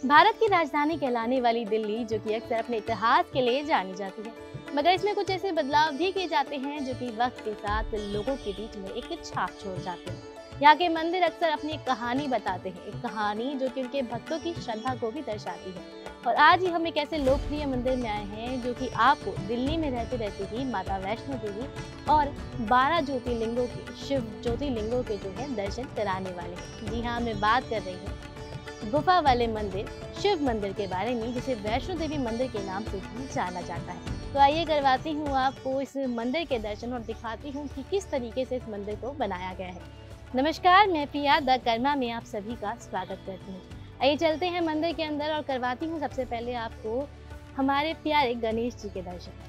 भारत की राजधानी कहलाने वाली दिल्ली, जो कि अक्सर अपने इतिहास के लिए जानी जाती है, मगर इसमें कुछ ऐसे बदलाव भी किए जाते हैं जो कि वक्त के साथ लोगों के बीच में एक छाप छोड़ जाते हैं। यहाँ के मंदिर अक्सर अपनी एक कहानी बताते हैं, एक कहानी जो कि उनके भक्तों की श्रद्धा को भी दर्शाती है। और आज ही हम एक ऐसे लोकप्रिय मंदिर में आए हैं जो कि आपको दिल्ली में रहते रहते ही माता वैष्णो देवी और 12 ज्योतिर्लिंगों के, शिव ज्योतिर्लिंगों के जो है दर्शन कराने वाले हैं। जी हाँ, मैं बात कर रही हूँ गुफा वाले मंदिर, शिव मंदिर के बारे में, जिसे वैष्णो देवी मंदिर के नाम से भी जाना जाता है। तो आइए करवाती हूँ आपको इस मंदिर के दर्शन और दिखाती हूँ कि किस तरीके से इस मंदिर को बनाया गया है। नमस्कार, मैं प्रिया द कर्मा में आप सभी का स्वागत करती हूँ। आइए चलते हैं मंदिर के अंदर और करवाती हूँ सबसे पहले आपको हमारे प्यारे गणेश जी के दर्शन।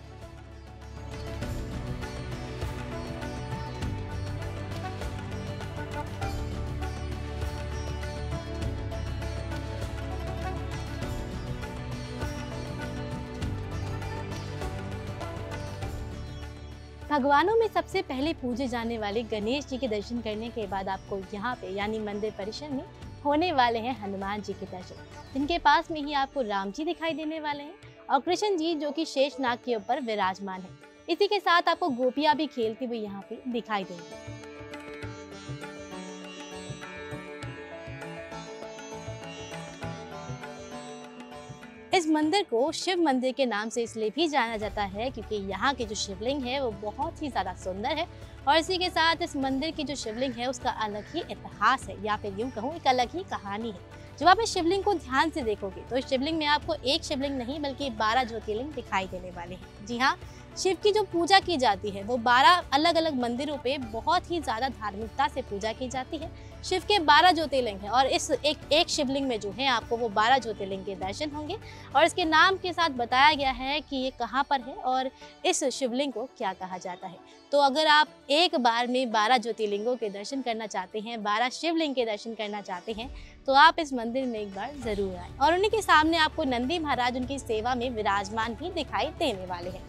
भगवानों में सबसे पहले पूजे जाने वाले गणेश जी के दर्शन करने के बाद आपको यहाँ पे यानी मंदिर परिसर में होने वाले हैं हनुमान जी के दर्शन, जिनके पास में ही आपको राम जी दिखाई देने वाले हैं और कृष्ण जी जो कि शेष नाग के ऊपर विराजमान है। इसी के साथ आपको गोपियां भी खेलती हुई यहाँ पे दिखाई देंगी। इस मंदिर को शिव मंदिर के नाम से इसलिए भी जाना जाता है क्योंकि यहाँ के जो शिवलिंग है वो बहुत ही ज़्यादा सुंदर है और इसी के साथ इस मंदिर की जो शिवलिंग है उसका अलग ही इतिहास है, या फिर यूँ कहूँ एक अलग ही कहानी है। जब आप इस शिवलिंग को ध्यान से देखोगे तो इस शिवलिंग में आपको एक शिवलिंग नहीं बल्कि 12 ज्योतिर्लिंग दिखाई देने वाले हैं। जी हाँ, शिव की जो पूजा की जाती है वो 12 अलग अलग मंदिरों पे बहुत ही ज़्यादा धार्मिकता से पूजा की जाती है। शिव के 12 ज्योतिर्लिंग हैं और इस एक शिवलिंग में जो है आपको वो 12 ज्योतिर्लिंग के दर्शन होंगे और इसके नाम के साथ बताया गया है कि ये कहाँ पर है और इस शिवलिंग को क्या कहा जाता है। तो अगर आप एक बार में 12 ज्योतिर्लिंगों के दर्शन करना चाहते हैं, 12 शिवलिंग के दर्शन करना चाहते हैं, तो आप इस मंदिर में एक बार जरूर आएं। और उन्हीं के सामने आपको नंदी महाराज उनकी सेवा में विराजमान भी दिखाई देने वाले हैं।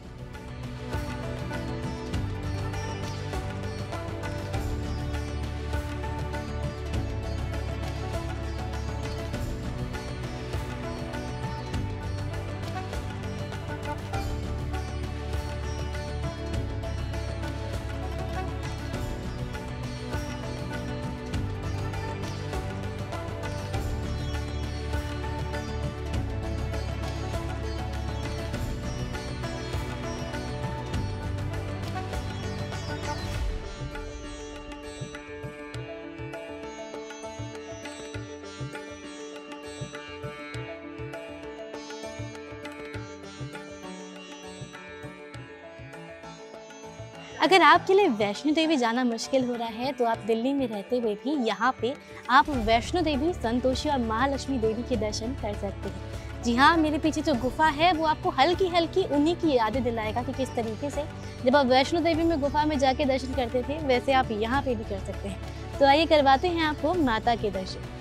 अगर आपके लिए वैष्णो देवी जाना मुश्किल हो रहा है तो आप दिल्ली में रहते हुए भी यहाँ पे आप वैष्णो देवी, संतोषी और महालक्ष्मी देवी के दर्शन कर सकते हैं। जी हाँ, मेरे पीछे जो गुफा है वो आपको हल्की हल्की उन्हीं की यादें दिलाएगा कि किस तरीके से जब आप वैष्णो देवी में गुफा में जाके दर्शन करते थे वैसे आप यहाँ पे भी कर सकते हैं। तो आइए करवाते हैं आपको माता के दर्शन।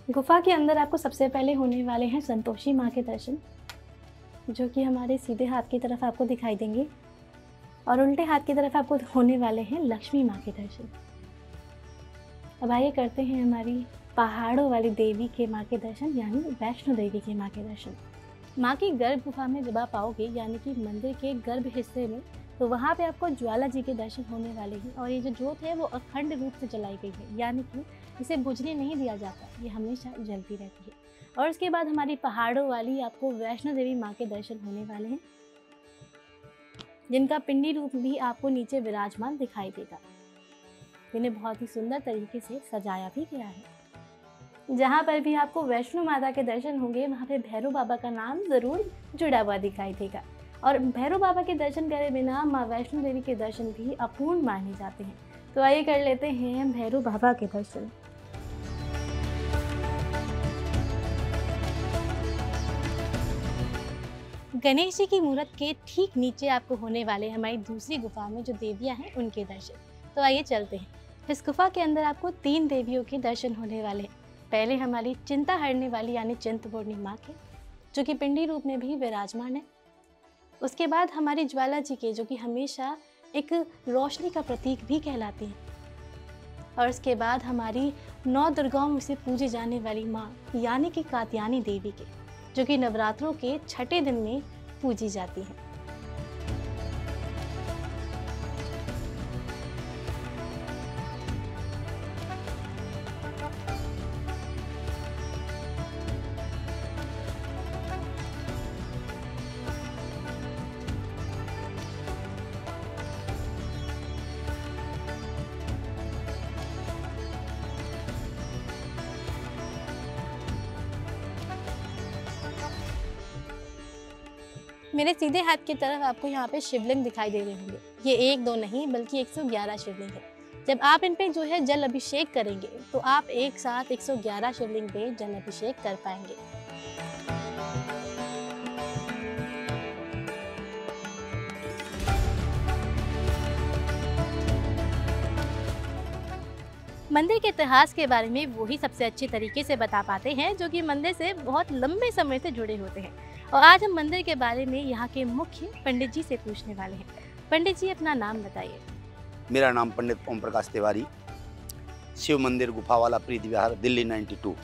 गुफा के अंदर आपको सबसे पहले होने वाले हैं संतोषी माँ के दर्शन, जो कि हमारे सीधे हाथ की तरफ आपको दिखाई देंगे और उल्टे हाथ की तरफ आपको होने वाले हैं लक्ष्मी माँ के दर्शन। अब आइए करते हैं हमारी पहाड़ों वाली देवी के माँ के दर्शन, यानी वैष्णो देवी की माँ के दर्शन। माँ की गर्भ गुफा में जब आप आओगे यानी कि मंदिर के गर्भ हिस्से में, तो वहाँ पे आपको ज्वाला जी के दर्शन होने वाले हैं और ये जो जोत है वो अखंड रूप से जलाई गई है, यानी कि इसे बुझने नहीं दिया जाता, ये हमेशा जलती रहती है। और उसके बाद हमारी पहाड़ों वाली आपको वैष्णो देवी माँ के दर्शन होने वाले हैं, जिनका पिंडी रूप भी आपको नीचे विराजमान दिखाई देगा। इन्हें बहुत ही सुंदर तरीके से सजाया भी गया है। जहाँ पर भी आपको वैष्णो माता के दर्शन होंगे वहाँ पे भैरव बाबा का नाम ज़रूर जुड़ा हुआ दिखाई देगा और भैरव बाबा के दर्शन करे बिना माँ वैष्णो देवी के दर्शन भी अपूर्ण माने जाते हैं। तो आइए कर लेते हैं भैरव बाबा के दर्शन। गणेश जी की मूर्त के ठीक नीचे आपको होने वाले हमारी दूसरी गुफा में जो देवियां हैं उनके दर्शन। तो आइए चलते हैं। इस गुफा के अंदर आपको 3 देवियों के दर्शन होने वाले हैं। पहले हमारी चिंता हरने वाली यानी चिंतपूर्णी माँ के, जो कि पिंडी रूप में भी विराजमान है। उसके बाद हमारी ज्वाला जी के, जो कि हमेशा एक रोशनी का प्रतीक भी कहलाती हैं। और उसके बाद हमारी 9 दुर्गाओं से पूजी जाने वाली माँ यानी कि कात्यायनी देवी के, जो कि नवरात्रों के छठे दिन में पूजी जाती हैं। मेरे सीधे हाथ की तरफ आपको यहाँ पे शिवलिंग दिखाई दे रहे होंगे। ये 1-2 नहीं बल्कि 111 शिवलिंग है। जब आप इन पे जो है जल अभिषेक करेंगे तो आप एक साथ 111 शिवलिंग पे जल अभिषेक कर पाएंगे। मंदिर के इतिहास के बारे में वो ही सबसे अच्छे तरीके से बता पाते हैं, जो कि मंदिर से बहुत लंबे समय से जुड़े होते हैं। और आज हम मंदिर के बारे में यहाँ के मुख्य पंडित जी से पूछने वाले हैं। पंडित जी, अपना नाम बताइए। मेरा नाम पंडित ओम प्रकाश तिवारी, शिव मंदिर गुफावाला प्रीति विहार, दिल्ली 92।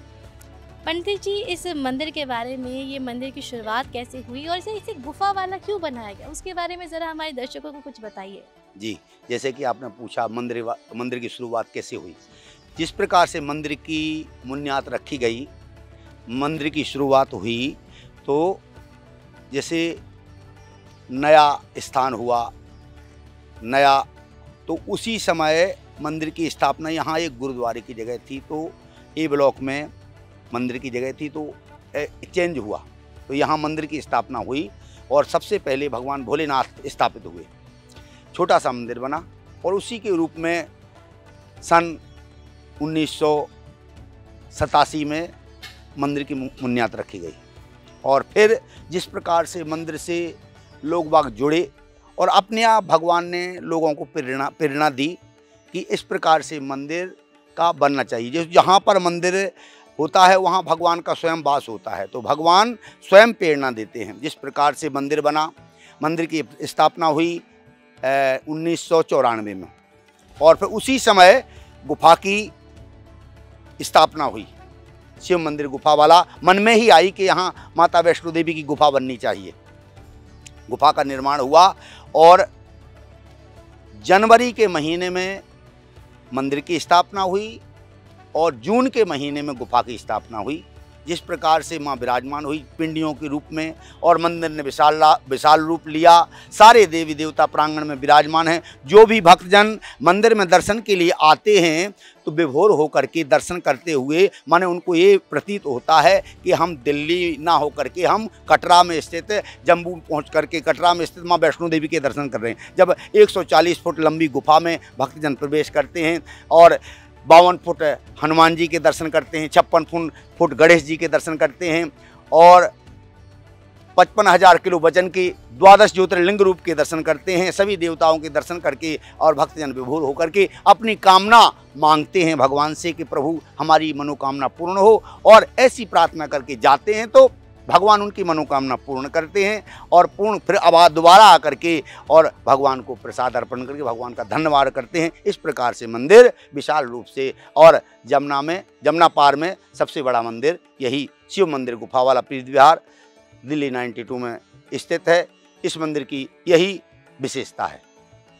पंडित जी, इस मंदिर के बारे में, ये मंदिर की शुरुआत कैसे हुई और इसे गुफा वाला क्यों बनाया गया, उसके बारे में ज़रा हमारे दर्शकों को कुछ बताइए। जी, जैसे कि आपने पूछा मंदिर की शुरुआत कैसे हुई। जिस प्रकार से मंदिर की बुनियाद रखी गई, मंदिर की शुरुआत हुई, तो जैसे नया स्थान हुआ, नया, तो उसी समय मंदिर की स्थापना, यहाँ एक गुरुद्वारे की जगह थी, तो ए ब्लॉक में मंदिर की जगह थी, तो चेंज हुआ, तो यहाँ मंदिर की स्थापना हुई और सबसे पहले भगवान भोलेनाथ स्थापित हुए। छोटा सा मंदिर बना और उसी के रूप में सन 1987 में मंदिर की बुनियाद रखी गई। और फिर जिस प्रकार से मंदिर से लोग बाग जुड़े और अपने आप भगवान ने लोगों को प्रेरणा दी कि इस प्रकार से मंदिर का बनना चाहिए। जहाँ पर मंदिर होता है वहाँ भगवान का स्वयं वास होता है, तो भगवान स्वयं प्रेरणा देते हैं। जिस प्रकार से मंदिर बना, मंदिर की स्थापना हुई 1994 में और फिर उसी समय गुफा की स्थापना हुई। शिव मंदिर गुफा वाला मन में ही आई कि यहाँ माता वैष्णो देवी की गुफा बननी चाहिए। गुफा का निर्माण हुआ और जनवरी के महीने में मंदिर की स्थापना हुई और जून के महीने में गुफा की स्थापना हुई। जिस प्रकार से माँ विराजमान हुई पिंडियों के रूप में और मंदिर ने विशाल रूप लिया, सारे देवी देवता प्रांगण में विराजमान हैं। जो भी भक्तजन मंदिर में दर्शन के लिए आते हैं तो विभोर होकर के दर्शन करते हुए माने उनको ये प्रतीत होता है कि हम दिल्ली ना होकर के हम कटरा में स्थित, जम्मू पहुंच करके कटरा में स्थित माँ वैष्णो देवी के दर्शन कर रहे हैं। जब 140 फुट लंबी गुफा में भक्तजन प्रवेश करते हैं और 52 फुट हनुमान जी के दर्शन करते हैं, 56 फुट गणेश जी के दर्शन करते हैं और 55,000 किलो वजन के 12 ज्योतिर्लिंग रूप के दर्शन करते हैं। सभी देवताओं के दर्शन करके और भक्तजन विभोर होकर के अपनी कामना मांगते हैं भगवान से कि प्रभु हमारी मनोकामना पूर्ण हो, और ऐसी प्रार्थना करके जाते हैं तो भगवान उनकी मनोकामना पूर्ण करते हैं और पूर्ण फिर अब दोबारा आकर के और भगवान को प्रसाद अर्पण करके भगवान का धन्यवाद करते हैं। इस प्रकार से मंदिर विशाल रूप से, और जमुना पार में सबसे बड़ा मंदिर यही शिव मंदिर गुफावाला प्रीति विहार दिल्ली 92 में स्थित है। इस मंदिर की यही विशेषता है।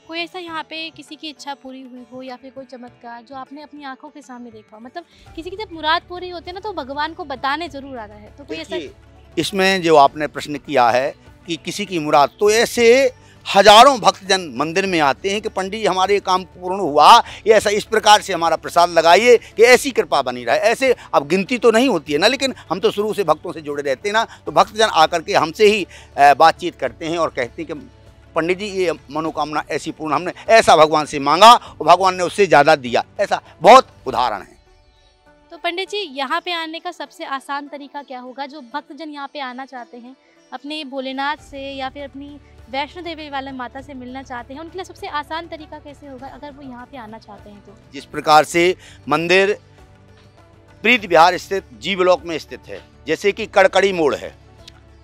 कोई ऐसा यहाँ पे किसी की इच्छा पूरी हुई हो या फिर कोई चमत्कार जो आपने अपनी आंखों के सामने देखा हो, मतलब किसी की जब मुराद पूरी होती है ना तो भगवान को बताने जरूर आता है, तो कोई ऐसा? इसमें जो आपने प्रश्न किया है कि किसी की मुराद, तो ऐसे हजारों भक्तजन मंदिर में आते हैं कि पंडित जी हमारे काम पूर्ण हुआ, ये ऐसा इस प्रकार से हमारा प्रसाद लगाइए कि ऐसी कृपा बनी रहे। ऐसे अब गिनती तो नहीं होती है ना, लेकिन हम तो शुरू से भक्तों से जुड़े रहते हैं ना, तो भक्तजन आकर के हमसे ही बातचीत करते हैं और कहते हैं कि पंडित जी ये मनोकामना ऐसी पूर्ण, हमने ऐसा भगवान से मांगा और भगवान ने उससे ज़्यादा दिया। ऐसा बहुत उदाहरण है। तो पंडित जी, यहाँ पे आने का सबसे आसान तरीका क्या होगा? जो भक्तजन यहाँ पे आना चाहते हैं अपने भोलेनाथ से या फिर अपनी वैष्णो देवी वाले माता से मिलना चाहते हैं, उनके लिए सबसे आसान तरीका कैसे होगा अगर वो यहाँ पे आना चाहते हैं तो? जिस प्रकार से मंदिर प्रीत विहार स्थित जी ब्लॉक में स्थित है, जैसे कि कड़कड़ी मोड़ है,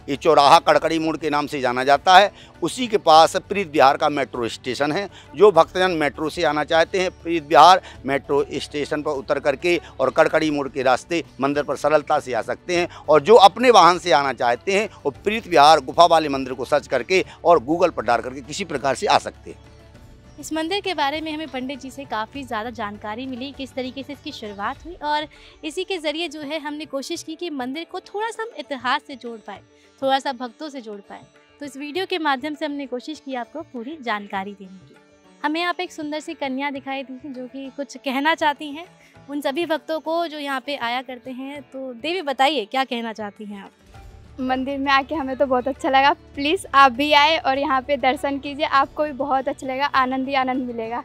ये चौराहा कड़कड़ी मोड़ के नाम से जाना जाता है, उसी के पास प्रीत विहार का मेट्रो स्टेशन है। जो भक्तजन मेट्रो से आना चाहते हैं, प्रीत विहार मेट्रो स्टेशन पर उतर करके और कड़कड़ी मोड़ के रास्ते मंदिर पर सरलता से आ सकते हैं। और जो अपने वाहन से आना चाहते हैं वो प्रीत विहार गुफा वाले मंदिर को सर्च करके और गूगल पर डाल करके किसी प्रकार से आ सकते हैं। इस मंदिर के बारे में हमें पंडित जी से काफ़ी ज़्यादा जानकारी मिली, किस तरीके से इसकी शुरुआत हुई, और इसी के ज़रिए जो है हमने कोशिश की कि मंदिर को थोड़ा सा हम इतिहास से जोड़ पाए, थोड़ा सा भक्तों से जोड़ पाए। तो इस वीडियो के माध्यम से हमने कोशिश की आपको पूरी जानकारी देने की। हमें यहाँ पे एक सुंदर सी कन्या दिखाई दी जो कि कुछ कहना चाहती हैं उन सभी भक्तों को जो यहाँ पे आया करते हैं। तो देवी बताइए क्या कहना चाहती हैं आप? मंदिर में आके हमें तो बहुत अच्छा लगा। प्लीज़ आप भी आए और यहाँ पे दर्शन कीजिए, आपको भी बहुत अच्छा लगेगा, आनंद ही आनंद मिलेगा।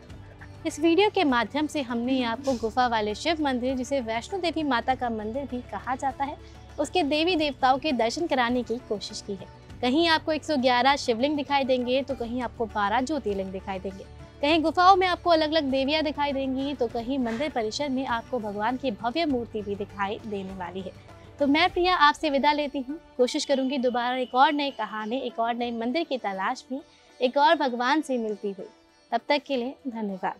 इस वीडियो के माध्यम से हमने आपको गुफा वाले शिव मंदिर, जिसे वैष्णो देवी माता का मंदिर भी कहा जाता है, उसके देवी देवताओं के दर्शन कराने की कोशिश की है। कहीं आपको 111 शिवलिंग दिखाई देंगे तो कहीं आपको 12 ज्योतिर्लिंग दिखाई देंगे, कहीं गुफाओं में आपको अलग अलग देवियाँ दिखाई देंगी तो कहीं मंदिर परिसर में आपको भगवान की भव्य मूर्ति भी दिखाई देने वाली है। तो मैं प्रिया आपसे विदा लेती हूँ। कोशिश करूँगी दोबारा एक और नई कहानी, एक और नए मंदिर की तलाश में, एक और भगवान से मिलती हुई। तब तक के लिए धन्यवाद।